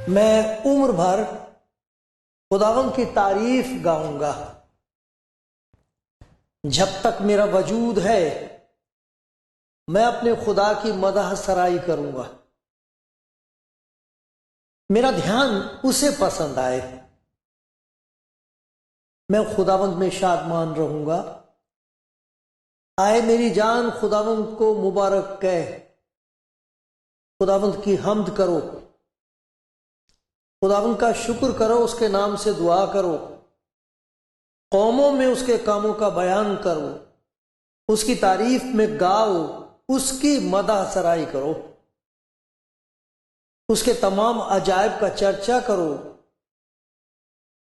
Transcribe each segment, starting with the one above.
میں عمر بھر خداوند کی تعریف گاؤں گا، جب تک میرا وجود ہے میں اپنے خدا کی مدح سرائی کروں گا۔ میرا دھیان اسے پسند آئے، میں خداوند میں شادمان رہوں گا۔ آئے میری جان خداوند کو مبارک کہہ، خداوند کی حمد کرو، خداوند کا شکر کرو، اس کے نام سے دعا کرو، قوموں میں اس کے کاموں کا بیان کرو، اس کی تعریف میں گاؤ، اس کی مدح سرائی کرو، اس کے تمام عجائب کا چرچا کرو،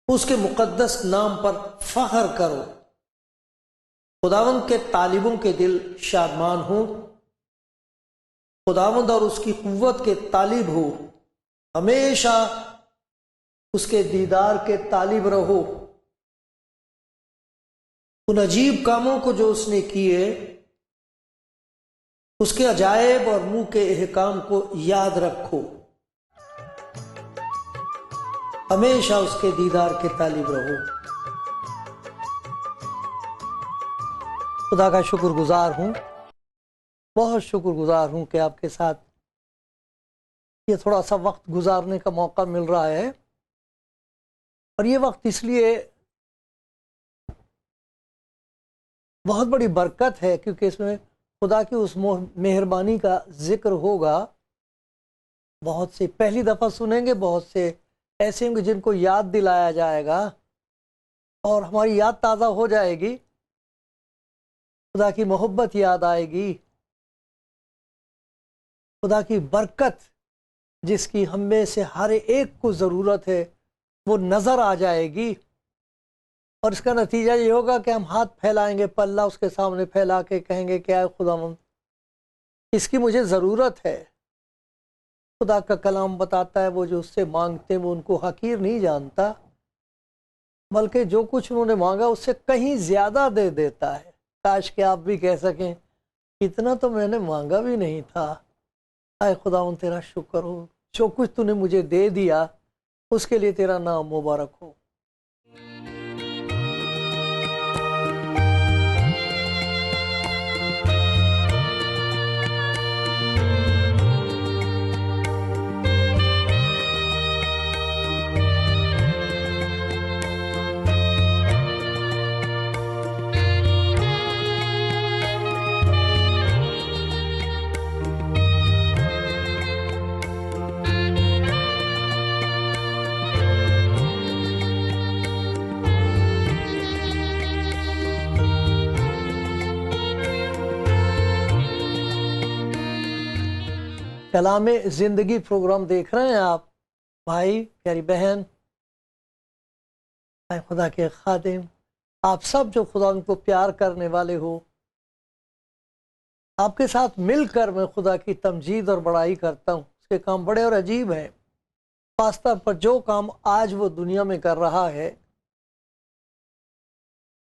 اس کے مقدس نام پر فخر کرو۔ خداوند کے طالبوں کے دل شادمان ہوں، خداوند اور اس کی قوت کے طالب ہو، ہمیشہ اس کے دیدار کے طالب رہو۔ ان عجیب کاموں کو جو اس نے کیے، اس کے عجائب اور منہ کے احکام کو یاد رکھو، ہمیشہ اس کے دیدار کے طالب رہو۔ خدا کا شکر گزار ہوں، بہت شکر گزار ہوں کہ آپ کے ساتھ یہ تھوڑا سا وقت گزارنے کا موقع مل رہا ہے، اور یہ وقت اس لیے بہت بڑی برکت ہے کیونکہ اس میں خدا کی اس مہربانی کا ذکر ہوگا۔ بہت سے پہلی دفعہ سنیں گے، بہت سے ایسے ہوں گے جن کو یاد دلایا جائے گا اور ہماری یاد تازہ ہو جائے گی، خدا کی محبت یاد آئے گی، خدا کی برکت جس کی ہم میں سے ہر ایک کو ضرورت ہے وہ نظر آ جائے گی، اور اس کا نتیجہ یہ ہوگا کہ ہم ہاتھ پھیلائیں گے، پلہ اس کے سامنے پھیلا کے کہیں گے کہ اے خداوند اس کی مجھے ضرورت ہے۔ خدا کا کلام بتاتا ہے وہ جو اس سے مانگتے ہیں وہ ان کو حقیر نہیں جانتا، بلکہ جو کچھ انہوں نے مانگا اس سے کہیں زیادہ دے دیتا ہے۔ کاش کہ آپ بھی کہہ سکیں اتنا تو میں نے مانگا بھی نہیں تھا، اے خداوند تیرا شکر ہو، جو کچھ تو نے مجھے دے دیا اس کے لیے تیرا نام مبارک ہو۔ کلام زندگی پروگرام دیکھ رہے ہیں آپ بھائی، پیاری بہن، اے خدا کے خادم، آپ سب جو خدا ان کو پیار کرنے والے ہو، آپ کے ساتھ مل کر میں خدا کی تمجید اور بڑائی کرتا ہوں۔ اس کے کام بڑے اور عجیب ہیں، خاص طور پر جو کام آج وہ دنیا میں کر رہا ہے۔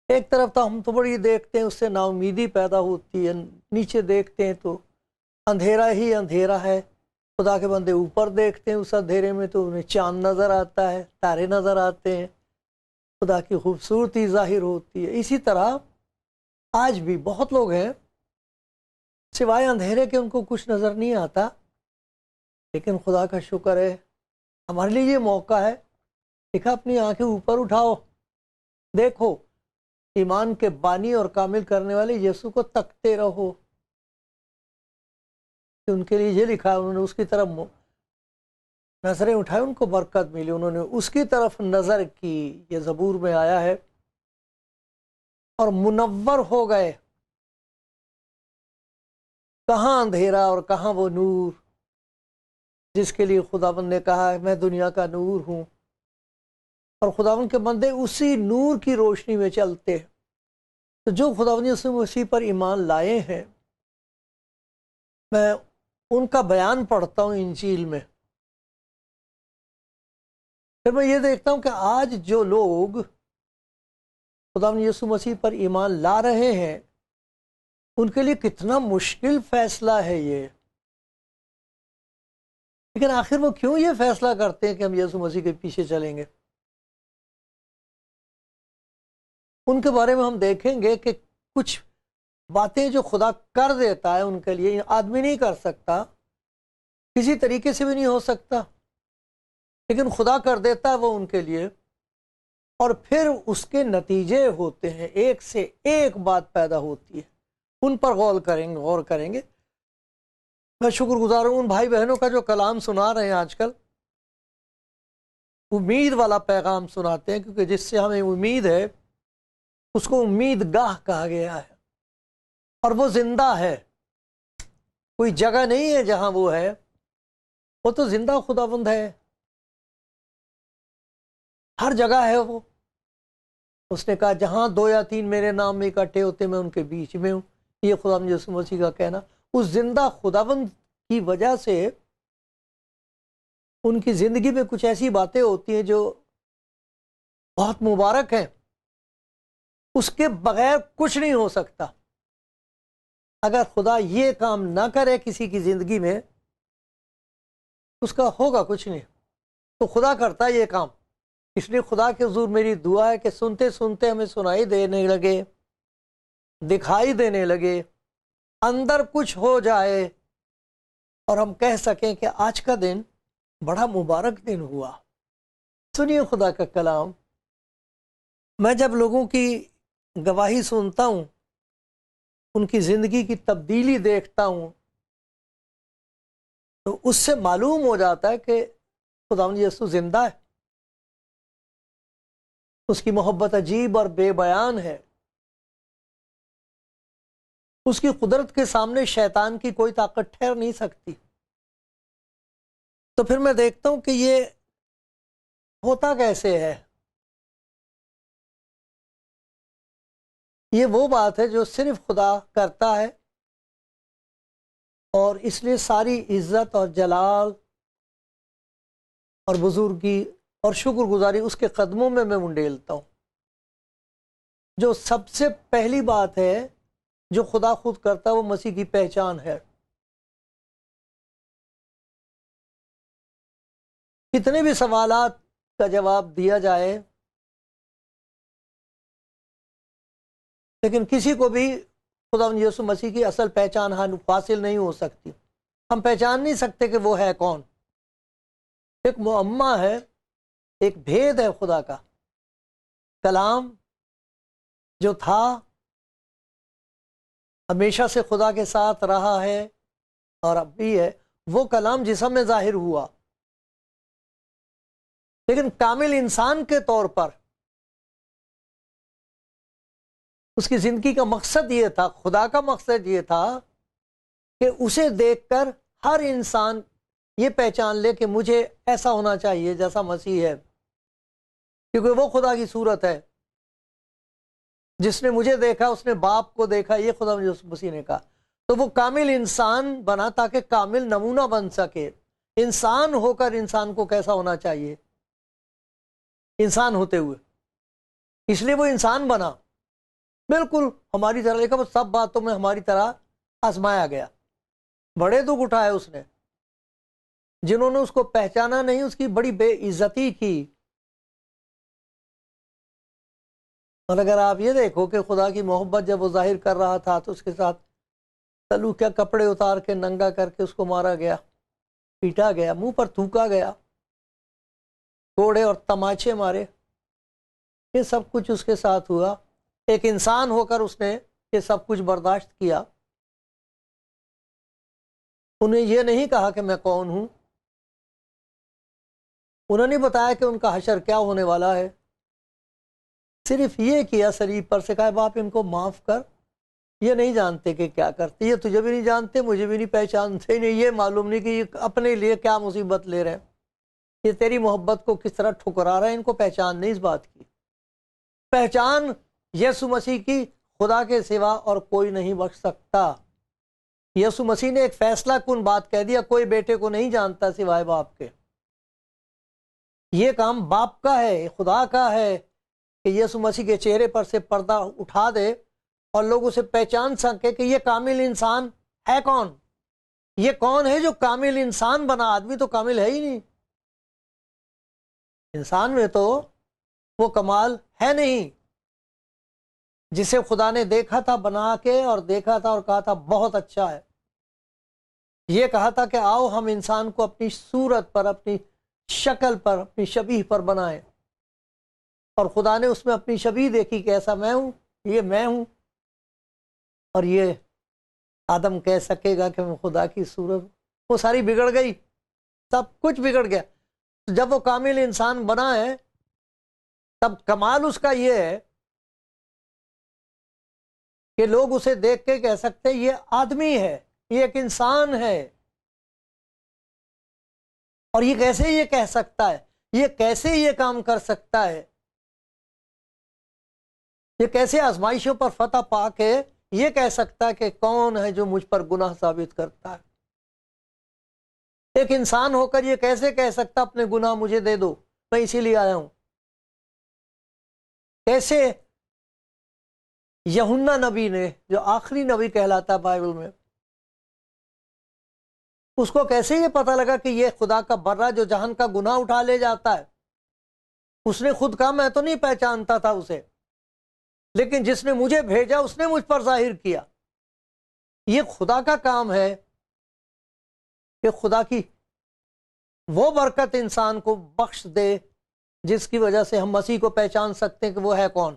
ایک طرف تو ہم تو بڑی دیکھتے ہیں اس سے نا امیدی پیدا ہوتی ہے، نیچے دیکھتے ہیں تو اندھیرا ہی اندھیرا ہے، خدا کے بندے اوپر دیکھتے ہیں اس اندھیرے میں تو انہیں چاند نظر آتا ہے، تارے نظر آتے ہیں، خدا کی خوبصورتی ظاہر ہوتی ہے۔ اسی طرح آج بھی بہت لوگ ہیں سوائے اندھیرے کے ان کو کچھ نظر نہیں آتا، لیکن خدا کا شکر ہے ہمارے لیے یہ موقع ہے، دیکھا اپنی آنکھیں اوپر اٹھاؤ، دیکھو ایمان کے بانی اور کامل کرنے والے یسوع کو تکتے رہو، کہ ان کے لیے یہ لکھا ہے انہوں نے اس کی طرف نظریں اٹھائیں ان کو برکت ملی، انہوں نے اس کی طرف نظر کی، یہ زبور میں آیا ہے، اور منور ہو گئے۔ کہاں اندھیرا اور کہاں وہ نور جس کے لیے خداوند نے کہا ہے میں دنیا کا نور ہوں، اور خداوند کے بندے اسی نور کی روشنی میں چلتے ہیں۔ تو جو خداوند یسوع مسیح پر ایمان لائے ہیں، میں ان کا بیان پڑھتا ہوں انجیل میں، پھر میں یہ دیکھتا ہوں کہ آج جو لوگ خداوند یسوع مسیح پر ایمان لا رہے ہیں، ان کے لیے کتنا مشکل فیصلہ ہے یہ، لیکن آخر وہ کیوں یہ فیصلہ کرتے ہیں کہ ہم یسوع مسیح کے پیچھے چلیں گے؟ ان کے بارے میں ہم دیکھیں گے کہ کچھ باتیں جو خدا کر دیتا ہے ان کے لیے آدمی نہیں کر سکتا، کسی طریقے سے بھی نہیں ہو سکتا، لیکن خدا کر دیتا ہے وہ ان کے لیے، اور پھر اس کے نتیجے ہوتے ہیں، ایک سے ایک بات پیدا ہوتی ہے، ان پر غور کریں گے۔ میں شکر گزار ہوں ان بھائی بہنوں کا جو کلام سنا رہے ہیں آج کل، امید والا پیغام سناتے ہیں، کیونکہ جس سے ہمیں امید ہے اس کو امید گاہ کہا گیا ہے، اور وہ زندہ ہے، کوئی جگہ نہیں ہے جہاں وہ ہے، وہ تو زندہ خداوند ہے، ہر جگہ ہے وہ۔ اس نے کہا جہاں 2 یا 3 میرے نام میں اکٹھے ہوتے میں ان کے بیچ میں ہوں، یہ خداوند یسوع مسیح کا کہنا۔ اس زندہ خداوند کی وجہ سے ان کی زندگی میں کچھ ایسی باتیں ہوتی ہیں جو بہت مبارک ہیں، اس کے بغیر کچھ نہیں ہو سکتا۔ اگر خدا یہ کام نہ کرے کسی کی زندگی میں، اس کا ہوگا کچھ نہیں، تو خدا کرتا ہے یہ کام۔ اس لیے خدا کے حضور میری دعا ہے کہ سنتے سنتے ہمیں سنائی دینے لگے، دکھائی دینے لگے، اندر کچھ ہو جائے، اور ہم کہہ سکیں کہ آج کا دن بڑا مبارک دن ہوا۔ سنیے خدا کا کلام۔ میں جب لوگوں کی گواہی سنتا ہوں، ان کی زندگی کی تبدیلی دیکھتا ہوں، تو اس سے معلوم ہو جاتا ہے کہ خداوند یسوع زندہ ہے، اس کی محبت عجیب اور بے بیان ہے، اس کی قدرت کے سامنے شیطان کی کوئی طاقت ٹھہر نہیں سکتی۔ تو پھر میں دیکھتا ہوں کہ یہ ہوتا کیسے ہے۔ یہ وہ بات ہے جو صرف خدا کرتا ہے، اور اس لیے ساری عزت اور جلال اور بزرگی اور شکر گزاری اس کے قدموں میں منڈیلتا ہوں۔ جو سب سے پہلی بات ہے جو خدا خود کرتا ہے، وہ مسیح کی پہچان ہے۔ کتنے بھی سوالات کا جواب دیا جائے، لیکن کسی کو بھی خداوند یسوع مسیح کی اصل پہچان حاصل نہیں ہو سکتی۔ ہم پہچان نہیں سکتے کہ وہ ہے کون۔ ایک معمہ ہے، ایک بھید ہے خدا کا۔ کلام جو تھا، ہمیشہ سے خدا کے ساتھ رہا ہے اور اب بھی ہے، وہ کلام جسم میں ظاہر ہوا، لیکن کامل انسان کے طور پر اس کی زندگی کا مقصد یہ تھا، خدا کا مقصد یہ تھا کہ اسے دیکھ کر ہر انسان یہ پہچان لے کہ مجھے ایسا ہونا چاہیے جیسا مسیح ہے، کیونکہ وہ خدا کی صورت ہے۔ جس نے مجھے دیکھا اس نے باپ کو دیکھا، یہ خدا مسیح نے کہا۔ تو وہ کامل انسان بنا تاکہ کامل نمونہ بن سکے۔ انسان ہو کر انسان کو کیسا ہونا چاہیے، انسان ہوتے ہوئے، اس لیے وہ انسان بنا، بالکل ہماری طرح، لیکن وہ سب باتوں میں ہماری طرح آزمایا گیا۔ بڑے دکھ اٹھائے اس نے، جنہوں نے اس کو پہچانا نہیں اس کی بڑی بے عزتی کی۔ اور اگر آپ یہ دیکھو کہ خدا کی محبت جب وہ ظاہر کر رہا تھا تو اس کے ساتھ تلو کیا کپڑے اتار کے ننگا کر کے اس کو مارا گیا، پیٹا گیا، منہ پر تھوکا گیا، کوڑے اور تماچے مارے، یہ سب کچھ اس کے ساتھ ہوا۔ ایک انسان ہو کر اس نے یہ سب کچھ برداشت کیا۔ انہیں یہ نہیں کہا کہ میں کون ہوں، انہوں نے بتایا کہ ان کا حشر کیا ہونے والا ہے، صرف یہ کیا صلیب پر سے کہا باپ ان کو معاف کر، یہ نہیں جانتے کہ کیا کرتے، یہ تجھے بھی نہیں جانتے، مجھے بھی نہیں پہچانتے، نہیں یہ معلوم نہیں کہ یہ اپنے لیے کیا مصیبت لے رہے ہیں۔ یہ تیری محبت کو کس طرح ٹھکرا رہا ہے، ان کو پہچان نہیں اس بات کی۔ پہچان یسوع مسیح کی خدا کے سوا اور کوئی نہیں بخش سکتا۔ یسوع مسیح نے ایک فیصلہ کن بات کہہ دیا، کوئی بیٹے کو نہیں جانتا سوائے باپ کے۔ یہ کام باپ کا ہے، خدا کا ہے کہ یسوع مسیح کے چہرے پر سے پردہ اٹھا دے اور لوگ اسے پہچان سکے کہ یہ کامل انسان ہے کون، یہ کون ہے جو کامل انسان بنا۔ آدمی تو کامل ہے ہی نہیں، انسان میں تو وہ کمال ہے نہیں جسے خدا نے دیکھا تھا بنا کے، اور دیکھا تھا اور کہا تھا بہت اچھا ہے۔ یہ کہا تھا کہ آؤ ہم انسان کو اپنی صورت پر، اپنی شکل پر، اپنی شبیہ پر بنائیں، اور خدا نے اس میں اپنی شبیہ دیکھی کہ ایسا میں ہوں، یہ میں ہوں، اور یہ آدم کہہ سکے گا کہ میں خدا کی صورت۔ وہ ساری بگڑ گئی، سب کچھ بگڑ گیا۔ جب وہ کامل انسان بنا ہے تب کمال اس کا یہ ہے کہ لوگ اسے دیکھ کے کہہ سکتے یہ آدمی ہے، یہ ایک انسان ہے۔ اور یہ کیسے یہ کہہ سکتا ہے، یہ کیسے یہ کام کر سکتا ہے، یہ کیسے آزمائشوں پر فتح پا کے یہ کہہ سکتا ہے کہ کون ہے جو مجھ پر گناہ ثابت کرتا ہے۔ ایک انسان ہو کر یہ کیسے کہہ سکتا اپنے گناہ مجھے دے دو، میں اسی لیے آیا ہوں۔ کیسے یوحنا نبی نے، جو آخری نبی کہلاتا ہے بائبل میں، اس کو کیسے یہ پتہ لگا کہ یہ خدا کا برہ جو جہان کا گناہ اٹھا لے جاتا ہے۔ اس نے خود کہا میں تو نہیں پہچانتا تھا اسے، لیکن جس نے مجھے بھیجا اس نے مجھ پر ظاہر کیا۔ یہ خدا کا کام ہے کہ خدا کی وہ برکت انسان کو بخش دے جس کی وجہ سے ہم مسیح کو پہچان سکتے ہیں کہ وہ ہے کون۔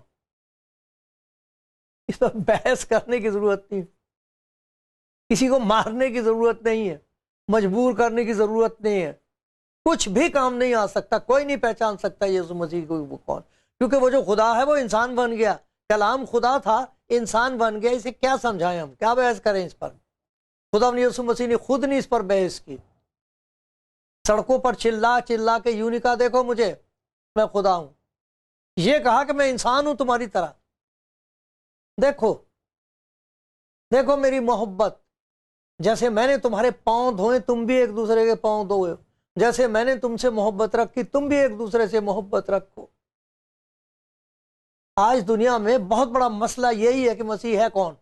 اس پر بحث کرنے کی ضرورت نہیں، کسی کو مارنے کی ضرورت نہیں ہے، مجبور کرنے کی ضرورت نہیں ہے، کچھ بھی کام نہیں آ سکتا، کوئی نہیں پہچان سکتا یسوع مسیح کو وہ کون، کیونکہ وہ جو خدا ہے وہ انسان بن گیا۔ کلام خدا تھا، انسان بن گیا، اسے کیا سمجھائیں ہم، کیا بحث کریں اس پر۔ خدا یسوع مسیح نے خود نہیں اس پر بحث کی، سڑکوں پر چلا چلا کے یوں نہیں کہا دیکھو مجھے میں خدا ہوں، یہ کہا کہ میں انسان ہوں تمہاری طرح، دیکھو دیکھو میری محبت، جیسے میں نے تمہارے پاؤں دھوئے تم بھی ایک دوسرے کے پاؤں دھوئے، جیسے میں نے تم سے محبت رکھی تم بھی ایک دوسرے سے محبت رکھو۔ آج دنیا میں بہت بڑا مسئلہ یہی ہے کہ مسیح ہے کون،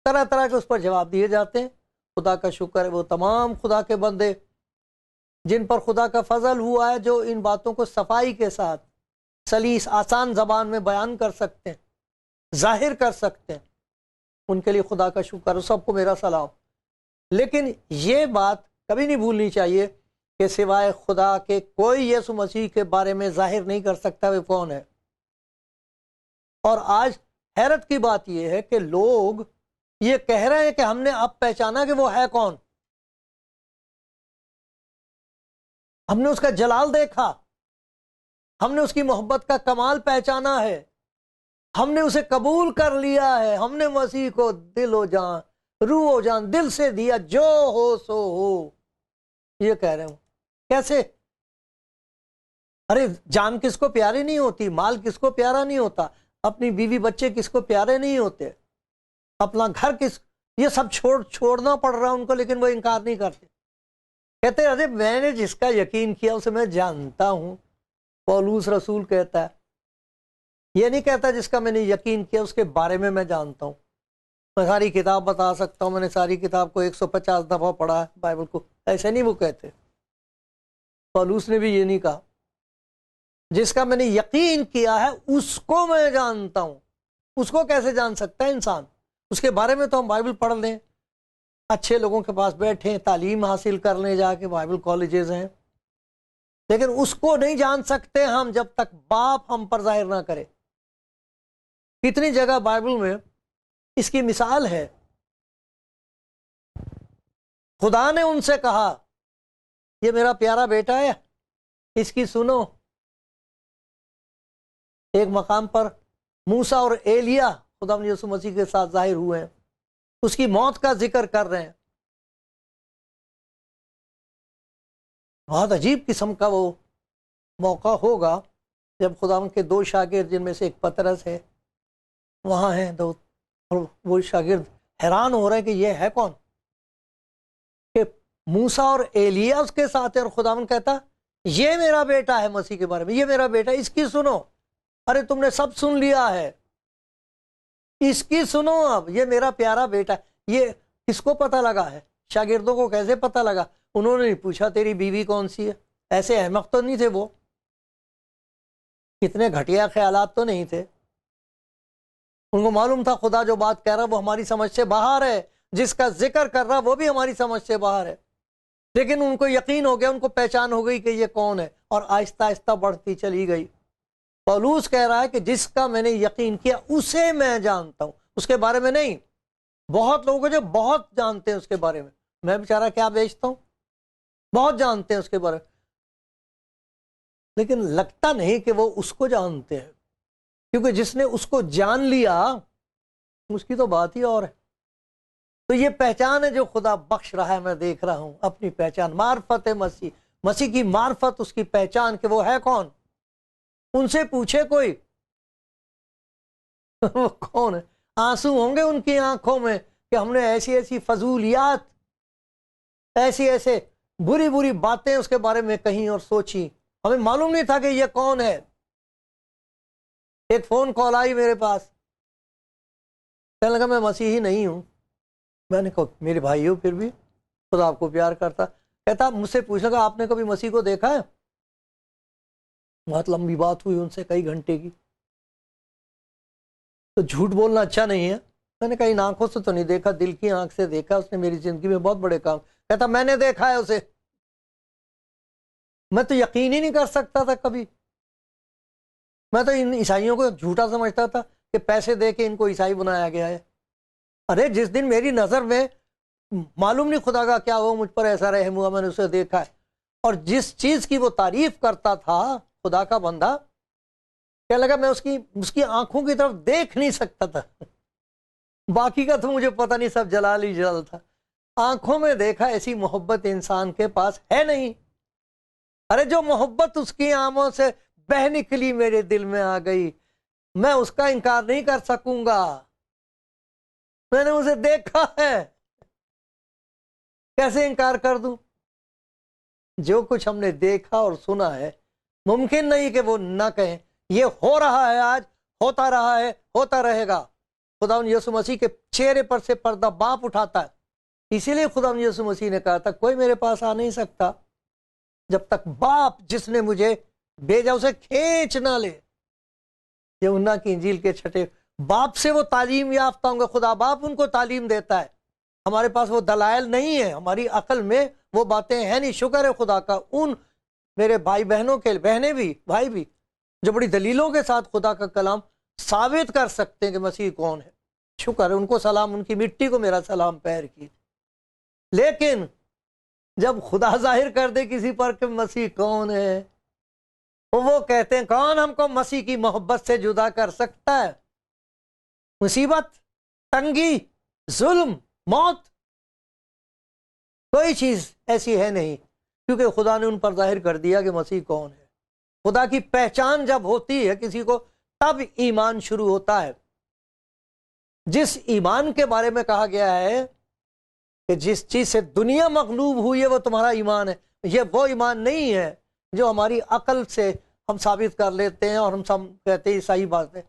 طرح طرح کے اس پر جواب دیے جاتے ہیں۔ خدا کا شکر ہے وہ تمام خدا کے بندے جن پر خدا کا فضل ہوا ہے، جو ان باتوں کو صفائی کے ساتھ سلیس آسان زبان میں بیان کر سکتے ہیں، ظاہر کر سکتے ہیں، ان کے لیے خدا کا شکر ہے، سب کو میرا سلام۔ لیکن یہ بات کبھی نہیں بھولنی چاہیے کہ سوائے خدا کے کوئی یسوع مسیح کے بارے میں ظاہر نہیں کر سکتا وہ کون ہے۔ اور آج حیرت کی بات یہ ہے کہ لوگ یہ کہہ رہے ہیں کہ ہم نے اب پہچانا کہ وہ ہے کون، ہم نے اس کا جلال دیکھا، ہم نے اس کی محبت کا کمال پہچانا ہے، ہم نے اسے قبول کر لیا ہے، ہم نے مسیح کو دل و جان، روح و جان دل سے دیا، جو ہو سو ہو۔ یہ کہہ رہے ہوں کیسے؟ ارے جان کس کو پیاری نہیں ہوتی، مال کس کو پیارا نہیں ہوتا، اپنی بیوی بچے کس کو پیارے نہیں ہوتے، اپنا گھر یہ سب چھوڑنا پڑ رہا ان کو، لیکن وہ انکار نہیں کرتے، کہتے ارے میں نے جس کا یقین کیا اسے میں جانتا ہوں۔ پولوس رسول کہتا ہے، یہ نہیں کہتا جس کا میں نے یقین کیا اس کے بارے میں جانتا ہوں، میں ساری کتاب بتا سکتا ہوں، میں نے ساری کتاب کو 150 دفعہ پڑھا ہے بائبل کو، ایسے نہیں وہ کہتے۔ پولوس نے بھی یہ نہیں کہا، جس کا میں نے یقین کیا ہے اس کو میں جانتا ہوں۔ اس کو کیسے جان سکتا ہے انسان؟ اس کے بارے میں تو ہم بائبل پڑھ لیں، اچھے لوگوں کے پاس بیٹھیں، تعلیم حاصل کر لیں، جا کے بائبل کالجز ہیں، لیکن اس کو نہیں جان سکتے ہم جب تک باپ ہم پر ظاہر نہ کرے۔ کتنی جگہ بائبل میں اس کی مثال ہے، خدا نے ان سے کہا یہ میرا پیارا بیٹا ہے، اس کی سنو۔ ایک مقام پر موسیٰ اور ایلیا خدا یسوع مسیح کے ساتھ ظاہر ہوئے ہیں، اس کی موت کا ذکر کر رہے ہیں، بہت عجیب قسم کا وہ موقع ہوگا جب خداوند کے دو شاگرد جن میں سے ایک پطرس ہے وہاں ہیں دو، اور وہ شاگرد حیران ہو رہے ہیں کہ یہ ہے کون، کہ موسیٰ اور ایلیا اس کے ساتھ ہے، اور خداوند کہتا یہ میرا بیٹا ہے، مسیح کے بارے میں یہ میرا بیٹا ہے، اس کی سنو۔ ارے تم نے سب سن لیا ہے، اس کی سنو، اب یہ میرا پیارا بیٹا ہے۔ یہ کس کو پتہ لگا ہے؟ شاگردوں کو کیسے پتہ لگا؟ انہوں نے پوچھا تیری بیوی کون سی ہے؟ ایسے احمق تو نہیں تھے وہ، اتنے گھٹیا خیالات تو نہیں تھے، ان کو معلوم تھا خدا جو بات کہہ رہا وہ ہماری سمجھ سے باہر ہے، جس کا ذکر کر رہا وہ بھی ہماری سمجھ سے باہر ہے، لیکن ان کو یقین ہو گیا، ان کو پہچان ہو گئی کہ یہ کون ہے، اور آہستہ آہستہ بڑھتی چلی گئی۔ پولوس کہہ رہا ہے کہ جس کا میں نے یقین کیا اسے میں جانتا ہوں، اس کے بارے میں نہیں۔ بہت لوگ جو بہت جانتے ہیں اس کے بارے میں بیچارہ کیا بیچتا ہوں، بہت جانتے ہیں اس کے بارے میں، لیکن لگتا نہیں کہ وہ اس کو جانتے ہیں، کیونکہ جس نے اس کو جان لیا اس کی تو بات ہی اور ہے۔ تو یہ پہچان ہے جو خدا بخش رہا ہے، میں دیکھ رہا ہوں اپنی پہچان، معرفت مسیح، مسیح کی معرفت، اس کی پہچان کہ وہ ہے کون۔ ان سے پوچھے کوئی وہ کون ہے، آنسو ہوں گے ان کی آنکھوں میں کہ ہم نے ایسی ایسی فضولیات، ایسی ایسے بری بری باتیں اس کے بارے میں کہیں اور سوچی، ہمیں معلوم نہیں تھا کہ یہ کون ہے۔ ایک فون کال آئی میرے پاس، کہنے لگا میں مسیحی نہیں ہوں۔ میں نے کہا میرے بھائی ہو، پھر بھی خدا آپ کو پیار کرتا۔ کہتا مجھ سے پوچھنے لگا آپ نے کبھی مسیح کو دیکھا ہے؟ بہت لمبی بات ہوئی ان سے، کئی گھنٹے کی۔ تو جھوٹ بولنا اچھا نہیں ہے، میں نے کہا ان آنکھوں سے تو نہیں دیکھا، دل کی آنکھ سے دیکھا، اس نے میری زندگی میں بہت بڑے کام۔ کہتا میں نے دیکھا ہے اسے، میں تو یقین ہی نہیں کر سکتا تھا کبھی، میں تو ان عیسائیوں کو جھوٹا سمجھتا تھا کہ پیسے دے کے ان کو عیسائی بنایا گیا ہے۔ ارے جس دن میری نظر میں معلوم نہیں خدا کا کیا ہوا، مجھ پر ایسا رحم ہوا، میں نے اسے دیکھا ہے، اور جس چیز کی وہ تعریف کرتا تھا خدا کا بندہ، کیا لگا میں اس کی آنکھوں کی طرف دیکھ نہیں سکتا تھا، باقی کا تو مجھے پتہ نہیں، سب جلال ہی جلال تھا، آنکھوں میں دیکھا ایسی محبت انسان کے پاس ہے نہیں۔ ارے جو محبت اس کی آنکھوں سے بہہ نکلی میرے دل میں آ گئی، میں اس کا انکار نہیں کر سکوں گا، میں نے اسے دیکھا ہے، کیسے انکار کر دوں؟ جو کچھ ہم نے دیکھا اور سنا ہے، ممکن نہیں کہ وہ نہ کہیں۔ یہ ہو رہا ہے، آج ہوتا رہا ہے، ہوتا رہے گا۔ خداوند یسوع مسیح کے چہرے پر سے پردہ باپ اٹھاتا ہے، اسی لیے خداوند یسوع مسیح نے کہا تھا کوئی میرے پاس آ نہیں سکتا جب تک باپ جس نے مجھے بھیجا اسے کھینچ نہ لے۔ یوحنا کی انجیل کے 6 باپ سے وہ تعلیم یافتہ ہوں گے، خدا باپ ان کو تعلیم دیتا ہے، ہمارے پاس وہ دلائل نہیں ہے، ہماری عقل میں وہ باتیں ہیں نہیں۔ شکر ہے خدا کا ان میرے بھائی بہنوں کے، بہنیں بھی بھائی بھی، جو بڑی دلیلوں کے ساتھ خدا کا کلام ثابت کر سکتے ہیں کہ مسیح کون ہے۔ شکر ہے ان کو سلام، ان کی مٹی کو میرا سلام پیر کی۔ لیکن جب خدا ظاہر کر دے کسی پر کہ مسیح کون ہے، وہ کہتے ہیں کون ہم کو مسیح کی محبت سے جدا کر سکتا ہے؟ مصیبت، تنگی، ظلم، موت، کوئی چیز ایسی ہے نہیں، کیونکہ خدا نے ان پر ظاہر کر دیا کہ مسیح کون ہے۔ خدا کی پہچان جب ہوتی ہے کسی کو، تب ایمان شروع ہوتا ہے۔ جس ایمان کے بارے میں کہا گیا ہے کہ جس چیز سے دنیا مغلوب ہوئی ہے وہ تمہارا ایمان ہے، یہ وہ ایمان نہیں ہے جو ہماری عقل سے ہم ثابت کر لیتے ہیں اور ہم سب کہتے ہیں صحیح بات ہے۔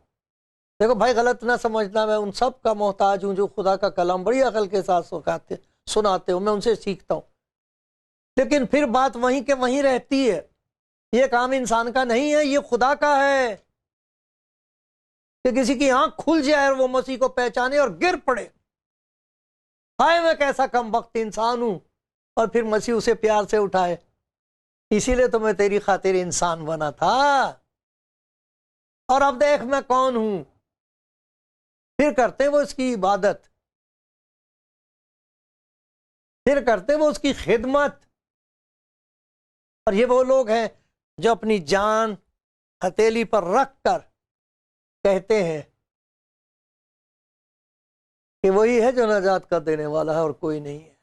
دیکھو بھائی غلط نہ سمجھنا، میں ان سب کا محتاج ہوں جو خدا کا کلام بڑی عقل کے ساتھ سناتے ہوں، میں ان سے سیکھتا ہوں، لیکن پھر بات وہیں کے وہیں رہتی ہے۔ یہ کام انسان کا نہیں ہے، یہ خدا کا ہے کہ کسی کی آنکھ کھل جائے اور وہ مسیح کو پہچانے اور گر پڑے، ہائے میں کیسا کم بخت انسان ہوں، اور پھر مسیح اسے پیار سے اٹھائے۔ اسی لیے تو میں تیری خاطر انسان بنا تھا، اور اب دیکھ میں کون ہوں۔ پھر کرتے وہ اس کی عبادت، پھر کرتے وہ اس کی خدمت، اور یہ وہ لوگ ہیں جو اپنی جان ہتھیلی پر رکھ کر کہتے ہیں کہ وہی ہے جو نجات کا دینے والا ہے اور کوئی نہیں ہے،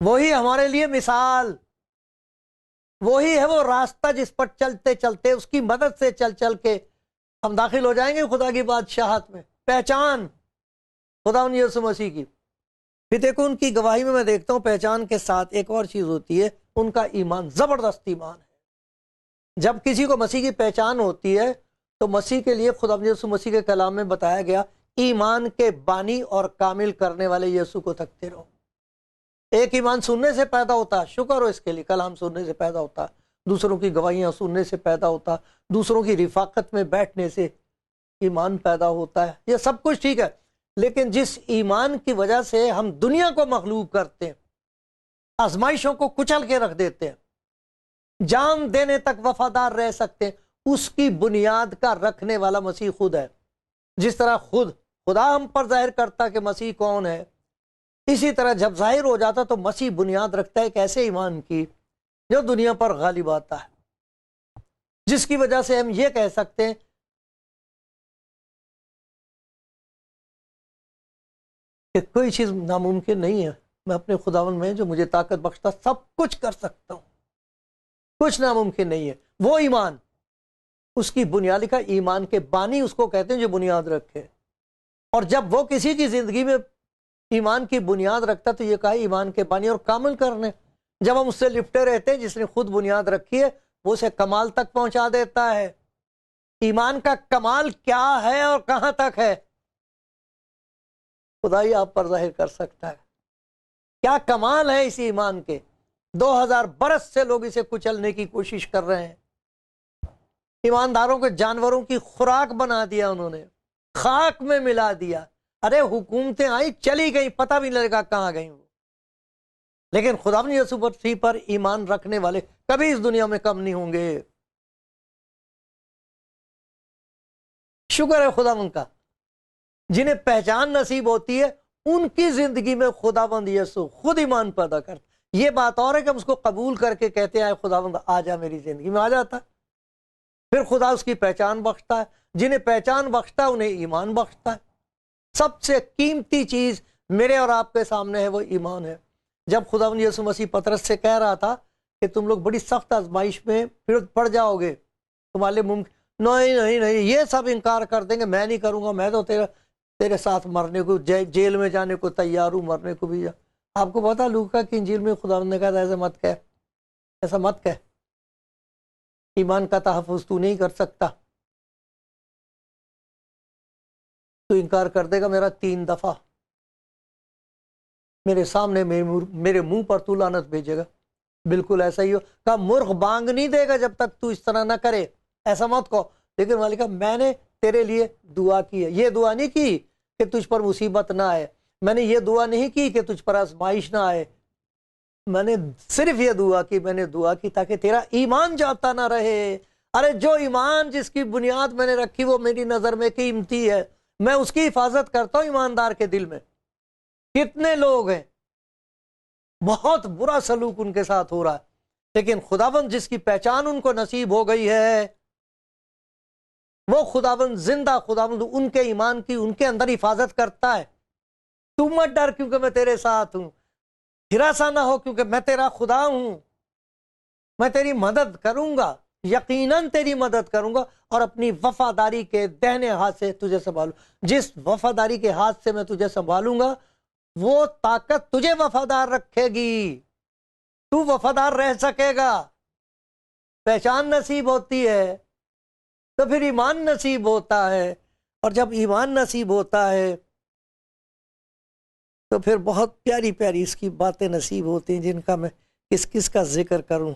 وہی ہمارے لیے مثال، وہی ہے وہ راستہ جس پر چلتے چلتے اس کی مدد سے چل چل کے ہم داخل ہو جائیں گے خدا کی بادشاہت میں. پہچان خدا یسوع مسیح کی. پھر دیکھو ان کی گواہی میں دیکھتا ہوں پہچان کے ساتھ ایک اور چیز ہوتی ہے، ان کا ایمان. زبردست ایمان ہے. جب کسی کو مسیح کی پہچان ہوتی ہے تو مسیح کے لیے خدا یسوع مسیح کے کلام میں بتایا گیا ایمان کے بانی اور کامل کرنے والے یسوع کو تکتے رہو. ایک ایمان سننے سے پیدا ہوتا ہے، شکر ہو اس کے لیے. کلام سننے سے پیدا ہوتا ہے، دوسروں کی گواہیاں سننے سے پیدا ہوتا، دوسروں کی رفاقت میں بیٹھنے سے ایمان پیدا ہوتا ہے. یہ سب کچھ ٹھیک ہے، لیکن جس ایمان کی وجہ سے ہم دنیا کو مغلوب کرتے ہیں، آزمائشوں کو کچل کے رکھ دیتے ہیں، جان دینے تک وفادار رہ سکتے ہیں، اس کی بنیاد کا رکھنے والا مسیح خود ہے. جس طرح خدا ہم پر ظاہر کرتا کہ مسیح کون ہے، اسی طرح جب ظاہر ہو جاتا تو مسیح بنیاد رکھتا ہے ایک ایسے ایمان کی جو دنیا پر غالب آتا ہے، جس کی وجہ سے ہم یہ کہہ سکتے ہیں کہ کوئی چیز ناممکن نہیں ہے. میں اپنے خداوند میں جو مجھے طاقت بخشتا سب کچھ کر سکتا ہوں، کچھ ناممکن نہیں ہے. وہ ایمان، اس کی بنیاد کا ایمان کے بانی اس کو کہتے ہیں جو بنیاد رکھے. اور جب وہ کسی کی زندگی میں ایمان کی بنیاد رکھتا تو یہ کہا ایمان کے بانی اور کامل کرنے. جب ہم اس سے لپٹے رہتے ہیں جس نے خود بنیاد رکھی ہے، وہ اسے کمال تک پہنچا دیتا ہے. ایمان کا کمال کیا ہے اور کہاں تک ہے، خدا ہی آپ پر ظاہر کر سکتا ہے. کیا کمال ہے اس ایمان کے. 2000 برس سے لوگ اسے کچلنے کی کوشش کر رہے ہیں. ایمانداروں کو جانوروں کی خوراک بنا دیا انہوں نے، خاک میں ملا دیا. ارے حکومتیں آئی چلی گئی، پتہ بھی نہیں لگا کہاں گئی وہ. لیکن خدا یسوع مسیح پر ایمان رکھنے والے کبھی اس دنیا میں کم نہیں ہوں گے. شکر ہے خدا ان کا جنہیں پہچان نصیب ہوتی ہے، ان کی زندگی میں خداوند یسوع خود ایمان پیدا کرتا. یہ بات اور ہے کہ ہم اس کو قبول کر کے کہتے ہیں خداوند آ جا میری زندگی میں، آ جاتا. پھر خدا اس کی پہچان بخشتا ہے. جنہیں پہچان بخشتا ہے انہیں ایمان بخشتا ہے. سب سے قیمتی چیز میرے اور آپ کے سامنے ہے وہ ایمان ہے. جب خداوند یسوع مسیح پطرس سے کہہ رہا تھا کہ تم لوگ بڑی سخت آزمائش میں پھر پڑ جاؤ گے، تمہارے ممکن نہیں نہیں نہیں، یہ سب انکار کر دیں گے، میں نہیں کروں گا، میں تو تیرے ساتھ مرنے کو، جیل میں جانے کو تیار ہوں، مرنے کو بھی. آپ کو پتا لوکا کی انجیل میں خداوند نے کہا ایسا مت کہہ، ایسا مت کہہ، ایمان کا تحفظ تو نہیں کر سکتا. تو انکار کر دے گا میرا 3 دفعہ، میرے سامنے میرے منہ پر تو لعنت بھیجے گا. بالکل ایسا ہی ہو. کہا مرغ بانگ نہیں دے گا جب تک تو اس طرح نہ کرے، ایسا مت کہو. لیکن مالک کہا میں نے تیرے لیے دعا کی ہے. یہ دعا نہیں کی کہ تجھ پر مصیبت نہ آئے، میں نے یہ دعا نہیں کی کہ تجھ پر آزمائش نہ آئے، میں نے صرف یہ دعا کی، میں نے دعا کی تاکہ تیرا ایمان جاتا نہ رہے. ارے جو ایمان جس کی بنیاد میں نے رکھی وہ میری نظر میں قیمتی ہے، میں اس کی حفاظت کرتا ہوں. ایماندار کے دل میں کتنے لوگ ہیں بہت برا سلوک ان کے ساتھ ہو رہا ہے، لیکن خداوند جس کی پہچان ان کو نصیب ہو گئی ہے وہ خداوند زندہ خداوند ان کے ایمان کی ان کے اندر حفاظت کرتا ہے. تو مت ڈر کیونکہ میں تیرے ساتھ ہوں، ہراساں نہ ہو کیونکہ میں تیرا خدا ہوں، میں تیری مدد کروں گا، یقیناً تیری مدد کروں گا اور اپنی وفاداری کے دہنے ہاتھ سے تجھے سنبھالوں. جس وفاداری کے ہاتھ سے میں تجھے سنبھالوں گا وہ طاقت تجھے وفادار رکھے گی، تو وفادار رہ سکے گا. پہچان نصیب ہوتی ہے تو پھر ایمان نصیب ہوتا ہے، اور جب ایمان نصیب ہوتا ہے تو پھر بہت پیاری پیاری اس کی باتیں نصیب ہوتی ہیں جن کا میں کس کس کا ذکر کروں.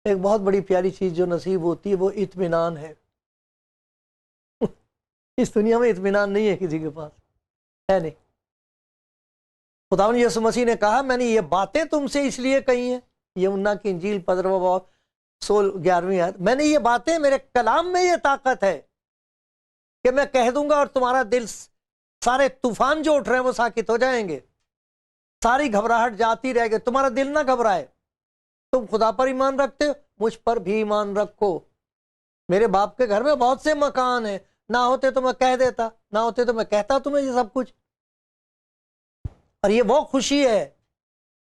ایک بہت بڑی پیاری چیز جو نصیب ہوتی ہے وہ اطمینان ہے. اس دنیا میں اطمینان نہیں ہے کسی کے پاس، ہے نہیں. خداوند یسوع مسیح نے کہا میں نے یہ باتیں تم سے اس لیے کہی ہیں، یہ یوحنا کی انجیل 15واں باب 11ویں آیت، میں نے یہ باتیں، میرے کلام میں یہ طاقت ہے کہ میں کہہ دوں گا اور تمہارا دل، سارے طوفان جو اٹھ رہے ہیں وہ ساکت ہو جائیں گے، ساری گھبراہٹ جاتی رہے گی، تمہارا دل نہ گھبرائے. تم خدا پر ایمان رکھتے ہو، مجھ پر بھی ایمان رکھو. میرے باپ کے گھر میں بہت سے مکان ہیں، نہ ہوتے تو میں کہہ دیتا، نہ ہوتے تو میں کہتا تمہیں یہ سب کچھ. اور یہ وہ خوشی ہے